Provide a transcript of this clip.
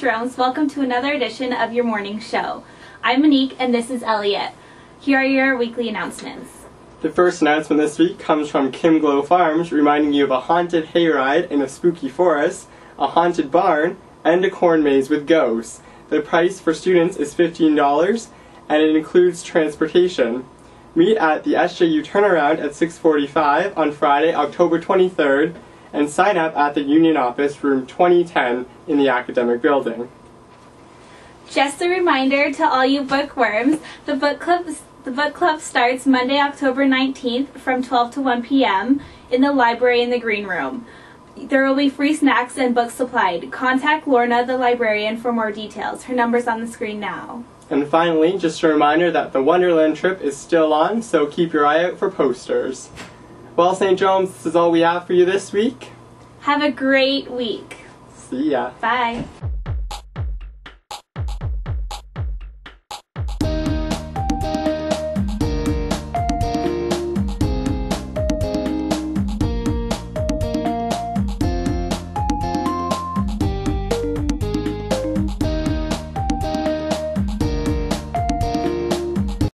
Jerome's. Welcome to another edition of your morning show. I'm Monique and this is Elliot. Here are your weekly announcements. The first announcement this week comes from Kim Glow Farms, reminding you of a haunted hayride in a spooky forest, a haunted barn, and a corn maze with ghosts. The price for students is $15 and it includes transportation. Meet at the SJU Turnaround at 6:45 on Friday, October 23rd, and sign up at the Union Office, room 2010 in the Academic Building. Just a reminder to all you bookworms, the book club starts Monday, October 19th from 12 to 1 p.m. in the library in the green room. There will be free snacks and books supplied. Contact Lorna, the librarian, for more details. Her number's on the screen now. And finally, just a reminder that the Wonderland trip is still on, so keep your eye out for posters. Well, St. Jerome's, this is all we have for you this week. Have a great week. See ya. Bye.